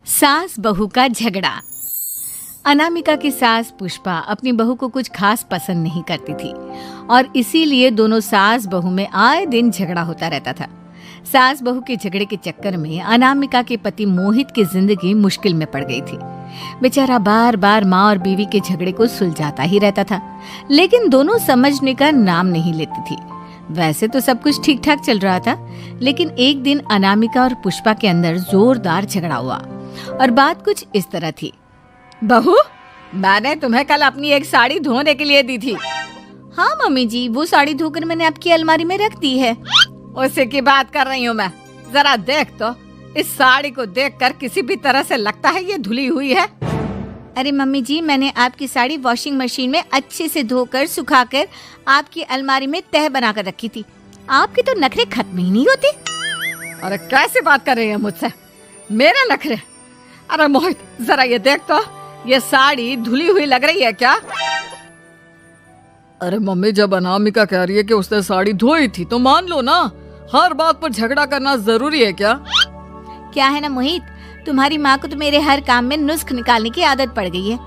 सास बहू का झगड़ा। अनामिका की सास पुष्पा अपनी बहू को कुछ खास पसंद नहीं करती थी और इसीलिए दोनों सास बहू में आए दिन झगड़ा होता रहता था। सास बहू के झगड़े के चक्कर में अनामिका के पति मोहित की जिंदगी मुश्किल में पड़ गई थी। बेचारा बार बार माँ और बीवी के झगड़े को सुलझाता ही रहता था, लेकिन दोनों समझने का नाम नहीं लेती थी। वैसे तो सब कुछ ठीक ठाक चल रहा था, लेकिन एक दिन अनामिका और पुष्पा के अंदर जोरदार झगड़ा हुआ और बात कुछ इस तरह थी। बहू, मैंने तुम्हें कल अपनी एक साड़ी धोने के लिए दी थी। हाँ मम्मी जी, वो साड़ी धोकर मैंने आपकी अलमारी में रख दी है। उसी की बात कर रही हूँ मैं। जरा देख तो, इस साड़ी को देखकर किसी भी तरह से लगता है ये धुली हुई है। अरे मम्मी जी, मैंने आपकी साड़ी वॉशिंग मशीन में अच्छे से धोकर सुखाकर आपकी अलमारी में तह बनाकर रखी थी। आपके तो नखरे खत्म ही नहीं होते। अरे कैसी बात कर रही है मुझसे, मेरे नखरे? अरे मोहित, जरा ये देख तो, ये साड़ी धुली हुई लग रही है क्या? अरे मम्मी, जब अनामिका कह रही है कि उसने साड़ी धोई थी तो मान लो ना। हर बात पर झगड़ा करना जरूरी है क्या? क्या है ना मोहित, तुम्हारी माँ को तो मेरे हर काम में नुस्ख निकालने की आदत पड़ गई है।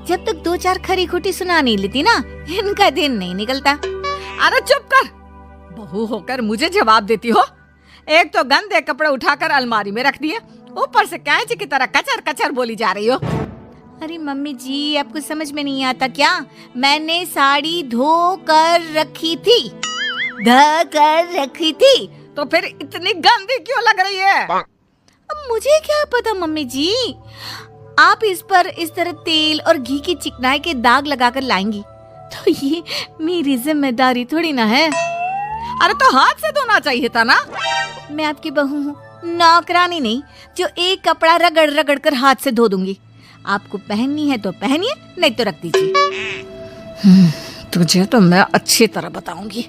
जब तक दो चार खरी खोटी सुना नहीं लेती ना, इनका दिन नहीं निकलता। अरे चुप कर, बहू होकर मुझे जवाब देती हो। एक तो गंदे कपड़े उठाकर अलमारी में रख दिए, ऊपर से कैंची की तरह कचर कचर बोली जा रही हो। अरे मम्मी जी, आपको समझ में नहीं आता क्या? मैंने साड़ी धो कर रखी थी। तो फिर इतनी गंदी क्यों लग रही है? अब मुझे क्या पता मम्मी जी, आप इस पर इस तरह तेल और घी की चिकनाई के दाग लगाकर लाएंगी तो ये मेरी जिम्मेदारी थोड़ी ना है। अरे तो हाथ से धोना चाहिए था ना। मैं आपकी बहू हूँ, नौकरानी नहीं जो एक कपड़ा रगड़ रगड़ कर हाथ से धो दूंगी। आपको पहननी है तो पहनिए, नहीं तो रख दीजिए। तुझे तो मैं अच्छी तरह बताऊंगी,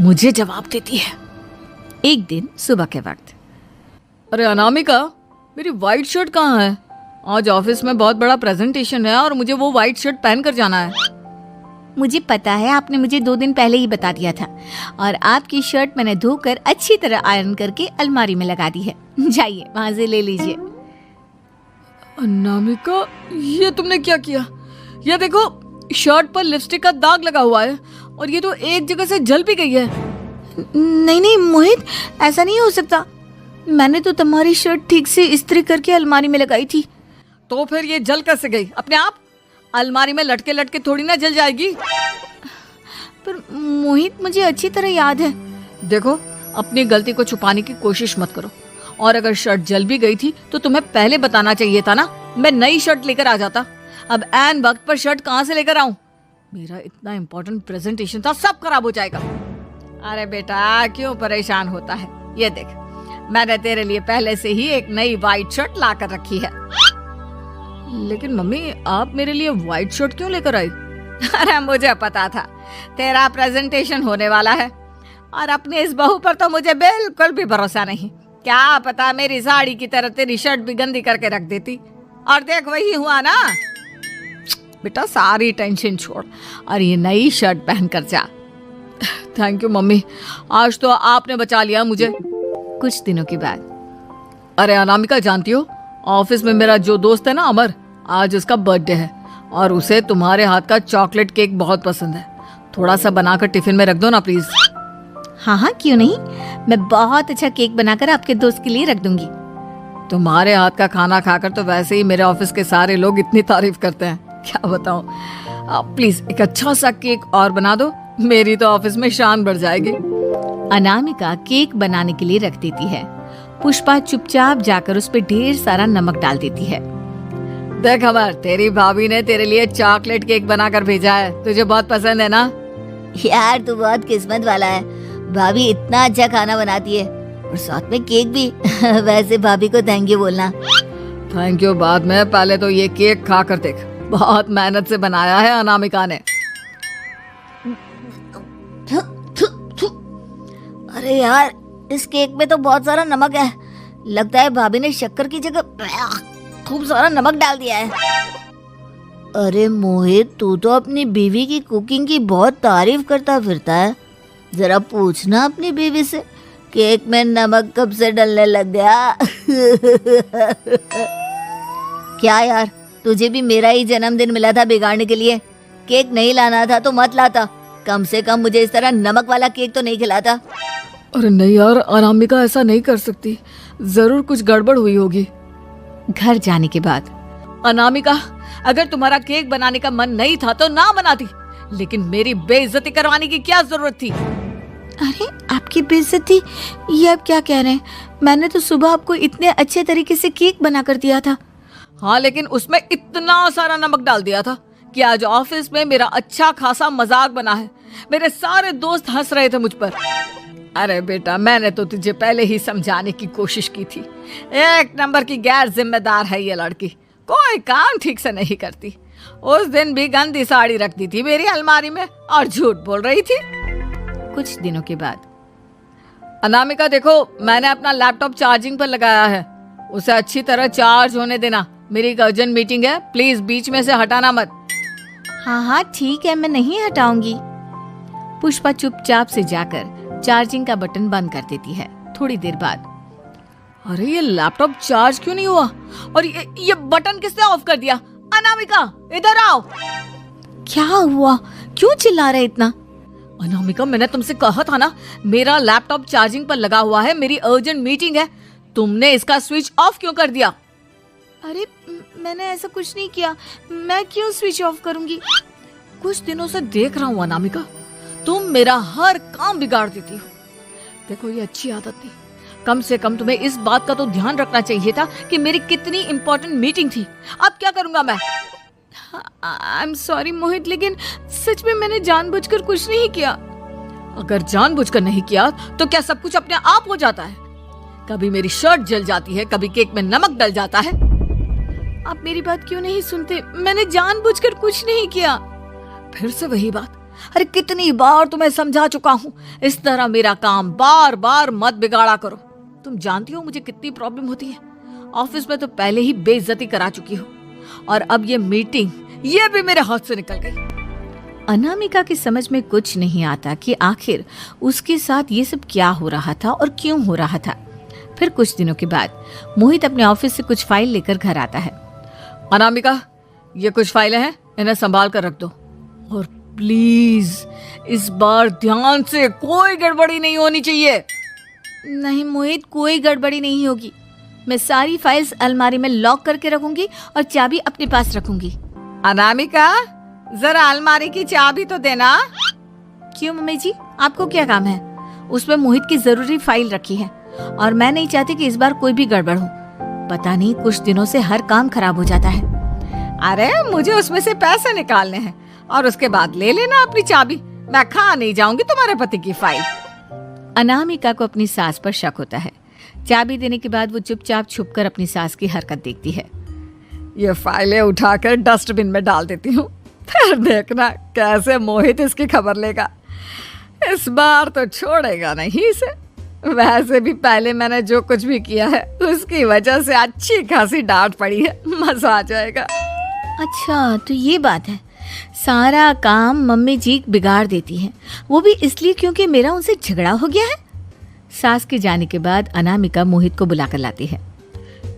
मुझे जवाब देती है। एक दिन सुबह के वक्त, अरे अनामिका, मेरी व्हाइट शर्ट कहाँ है? आज ऑफिस में बहुत बड़ा प्रेजेंटेशन है और मुझे वो व्हाइट शर्ट पहन कर जाना है। मुझे पता है, आपने मुझे 2 दिन पहले ही बता दिया था और आपकी शर्ट मैंने धोकर अच्छी तरह आयरन करके अलमारी में लगा दी है। जाइए वहां से ले लीजिए। अनामिका, ये तुमने क्या किया? ये देखो, शर्ट पर लिपस्टिक का दाग लगा हुआ है और ये तो एक जगह से जल भी गई है। नहीं नहीं मोहित, ऐसा नहीं हो सकता। मैंने तो तुम्हारी शर्ट ठीक से इस्त्री करके अलमारी में लगाई थी। तो फिर ये जल कैसे गई अपने आप? अलमारी में लटके लटके थोड़ी ना जल जाएगी। पर मोहित, मुझे अच्छी तरह याद है। देखो, अपनी गलती को छुपाने की कोशिश मत करो। और अगर शर्ट जल भी गई थी तो तुम्हें पहले बताना चाहिए था ना, मैं नई शर्ट लेकर आ जाता। अब ऐन वक्त पर शर्ट कहाँ से लेकर आऊं? मेरा इतना इम्पोर्टेंट प्रेजेंटेशन था, सब खराब हो जाएगा। अरे बेटा, क्यों परेशान होता है? ये देख, मैंने तेरे लिए पहले से ही एक नई व्हाइट शर्ट ला कर रखी है। लेकिन मम्मी, आप मेरे लिए व्हाइट शर्ट क्यों लेकर आई? अरे मुझे पता था तेरा प्रेजेंटेशन होने वाला है और अपनी इस बहू पर तो मुझे बिल्कुल भी भरोसा नहीं। क्या पता मेरी साड़ी की तरह तेरी शर्ट भी गंदी करके रख देती। और देख, वही हुआ ना। बेटा, सारी टेंशन छोड़ और ये नई शर्ट पहन कर जा। थैंक यू मम्मी, आज तो आपने बचा लिया मुझे। कुछ दिनों के बाद, अरे अनामिका, जानती हो, ऑफिस में मेरा जो दोस्त है ना अमर, आज उसका बर्थडे है और उसे तुम्हारे हाथ का चॉकलेट केक बहुत पसंद है। थोड़ा सा बनाकर टिफिन में रख दो ना प्लीज। हाँ हाँ, क्यों नहीं, मैं बहुत अच्छा केक बनाकर आपके दोस्त के लिए रख दूंगी। तुम्हारे हाथ का खाना खाकर तो वैसे ही मेरे ऑफिस के सारे लोग इतनी तारीफ करते हैं, क्या बताऊं। प्लीज एक अच्छा सा केक और बना दो, मेरी तो ऑफिस में शान बढ़ जाएगी। अनामिका केक बनाने के लिए रख देती है। पुष्पा चुपचाप जाकर उस पे ढेर सारा नमक डाल देती है। देख अमर, तेरी भाभी ने तेरे लिए चॉकलेट केक बनाकर भेजा है, तुझे बहुत पसंद है ना? यार, तू बहुत किस्मत वाला है, भाभी इतना अच्छा खाना बनाती है और साथ में केक भी। वैसे भाभी को थैंक यू बोलना। थैंक यू बाद में, पहले तो ये केक खा कर देख, बहुत मेहनत से बनाया है अनामिका ने। अरे यार, इस केक में तो बहुत सारा नमक है। लगता है भाभी ने शक्कर की जगह खूब सारा नमक डाल दिया है। अरे मोहित, तू तो अपनी बीवी की कुकिंग की बहुत तारीफ करता फिरता है। जरा पूछना अपनी बीवी से, केक में नमक कब से डलने लग गया। क्या यार, तुझे भी मेरा ही जन्मदिन मिला था बिगाड़ने के लिए? केक नहीं लाना था तो मत लाता, कम से कम मुझे इस तरह नमक वाला केक तो नहीं खिलाता। अरे नहीं यार, अनामिका ऐसा नहीं कर सकती, जरूर कुछ गड़बड़ हुई होगी। घर जाने के बाद अनामिका, अगर तुम्हारा केक बनाने का मन नहीं था तो ना बनाती, लेकिन मेरी बेइज्जती करवाने की क्या जरूरत थी? अरे आपकी बेइज्जती, ये आप क्या कह रहे हैं? मैंने तो सुबह आपको इतने अच्छे तरीके से केक बना कर दिया था। हाँ, लेकिन उसमें इतना सारा नमक डाल दिया था कि आज ऑफिस में मेरा अच्छा खासा मजाक बना है। मेरे सारे दोस्त हंस रहे थे मुझ पर। अरे बेटा, मैंने तो तुझे पहले ही समझाने की कोशिश की थी। एक नंबर की गैर जिम्मेदार है ये लड़की, कोई काम ठीक से नहीं करती। उस दिन भी गंदी साड़ी रख दी थी मेरी अलमारी में और झूठ बोल रही थी। कुछ दिनों के बाद अनामिका देखो, मैंने अपना लैपटॉप चार्जिंग पर लगाया है, उसे अच्छी तरह चार्ज होने देना। मेरी एक अर्जेंट मीटिंग है, प्लीज बीच में से हटाना मत। हाँ हाँ ठीक है, मैं नहीं हटाऊंगी। पुष्पा चुपचाप से जाकर चार्जिंग का बटन बंद कर देती है। थोड़ी देर बाद, अरे ये लैपटॉप चार्ज क्यों नहीं हुआ? और ये बटन किसने ऑफ कर दिया? अनामिका इधर आओ। क्या हुआ? क्यों चिल्ला रहे इतना? अनामिका, मैंने तुमसे कहा था ना, मेरा लैपटॉप चार्जिंग पर लगा हुआ है, मेरी अर्जेंट मीटिंग है। तुमने इसका स्विच ऑफ क्यों कर दिया? अरे मैंने ऐसा कुछ नहीं किया, मैं क्यों स्विच ऑफ करूंगी? कुछ दिनों से देख रहा हूँ अनामिका, तुम मेरा हर काम बिगाड़ देती हो। देखो, ये अच्छी आदत नहीं। कम से कम तुम्हें इस बात का तो ध्यान रखना चाहिए था कि मेरी कितनी इंपॉर्टेंट मीटिंग थी। अब क्या करूंगा मैं? आई एम सॉरी मोहित, लेकिन सच में मैंने जानबूझकर कुछ नहीं किया। अगर जानबूझकर नहीं किया तो क्या सब कुछ अपने आप हो जाता है? कभी मेरी शर्ट जल जाती है, कभी केक में नमक डल जाता है। आप मेरी बात क्यों नहीं सुनते? मैंने जानबूझकर कुछ नहीं किया। फिर से वही बात। अरे कितनी बार तुम्हें समझा चुका हूँ, इस तरह मेरा काम बार बार मत बिगाड़ा करो। तुम जानती हो मुझे कितनी प्रॉब्लम होती है। ऑफिस में तो पहले ही बेइज्जती करा चुकी हो, और अब ये मीटिंग, ये भी मेरे हाथ से निकल गई। अनामिका की समझ में कुछ नहीं आता कि आखिर उसके साथ ये सब क्या हो रहा था और क्यों हो रहा था। फिर कुछ दिनों के बाद मोहित अपने ऑफिस से कुछ फाइल लेकर घर आता है। अनामिका, ये कुछ फाइलें हैं, इन्हें संभाल कर रख दो, और प्लीज इस बार ध्यान से, कोई गड़बड़ी नहीं होनी चाहिए। नहीं मोहित, कोई गड़बड़ी नहीं होगी। मैं सारी फाइल्स अलमारी में लॉक करके रखूंगी और चाबी अपने पास रखूंगी। अनामिका, जरा अलमारी की चाबी तो देना। क्यों मम्मी जी, आपको क्या काम है? उसमें मोहित की जरूरी फाइल रखी है और मैं नहीं चाहती कि इस बार कोई भी गड़बड़ हो। पता नहीं कुछ दिनों से हर काम खराब हो जाता है। अरे मुझे उसमें से पैसे निकालने हैं और उसके बाद ले लेना अपनी चाबी। मैं खा नहीं जाऊंगी तुम्हारे पति की फाइल। अनामिका को अपनी सास पर शक होता है। चाबी देने के बाद वो चुपचाप छुपकर अपनी सास की हरकत देखती है। ये फाइलें उठाकर डस्टबिन में डाल देती हूँ, फिर देखना कैसे मोहित इसकी खबर लेगा। इस बार तो छोड़ेगा नहीं इसे। वैसे भी पहले मैंने जो कुछ भी किया है उसकी वजह से अच्छी खासी डांट पड़ी है, मजा आ जाएगा। अच्छा तो ये बात है, सारा काम मम्मी जी बिगाड़ देती हैं, वो भी इसलिए क्योंकि मेरा उनसे झगड़ा हो गया है। सास के जाने के बाद अनामिका मोहित को बुलाकर लाती है।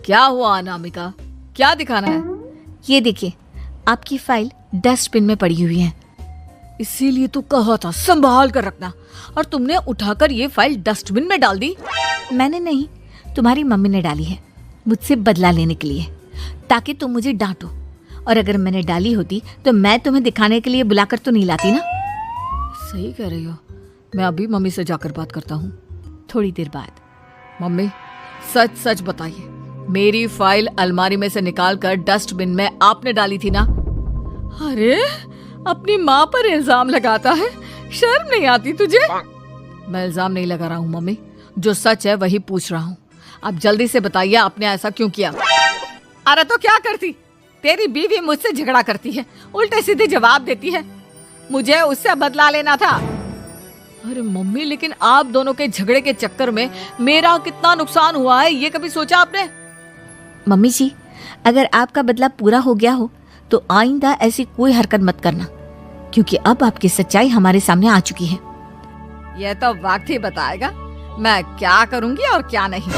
क्या हुआ अनामिका, क्या दिखाना है? ये देखिए, आपकी फाइल डस्टबिन में पड़ी हुई है। इसीलिए तो कहा था संभाल कर रखना, और तुमने उठाकर ये फाइल डस्टबिन में डाल दी। मैंने नहीं, तुम्हारी मम्मी ने डाली है, मुझसे बदला लेने के लिए, ताकि तुम मुझे डांटो। और अगर मैंने डाली होती तो मैं तुम्हें दिखाने के लिए बुलाकर तो नहीं लाती ना। सही कह रही हो, मैं अभी मम्मी से जाकर बात करता हूँ। थोड़ी देर बाद, मम्मी सच सच बताइए, मेरी फाइल अलमारी में से निकाल कर डस्टबिन में आपने डाली थी ना? अरे अपनी माँ पर इल्जाम लगाता है, शर्म नहीं आती तुझे? मैं इल्जाम नहीं लगा रहा हूँ मम्मी, जो सच है वही पूछ रहा हूँ। आप जल्दी से बताइए आपने ऐसा क्यों किया? अरे तो क्या करती, तेरी बीवी मुझसे झगड़ा करती है, उल्टे सीधे जवाब देती है, मुझे उससे बदला लेना था। अरे मम्मी, लेकिन आप दोनों के झगड़े के चक्कर में मेरा कितना नुकसान हुआ है, ये कभी सोचा आपने? मम्मी जी, अगर आपका बदला पूरा हो गया हो तो आइंदा ऐसी कोई हरकत मत करना, क्योंकि अब आपकी सच्चाई हमारे सामने आ चुकी है। यह तो वक्त ही बताएगा मैं क्या करूंगी और क्या नहीं।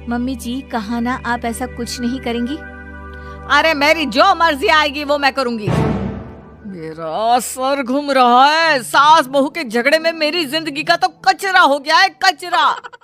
मम्मी जी, कहा ना आप ऐसा कुछ नहीं करेंगी। अरे मेरी जो मर्जी आएगी वो मैं करूंगी। मेरा सर घूम रहा है। सास बहू के झगड़े में मेरी जिंदगी का तो कचरा हो गया है, कचरा।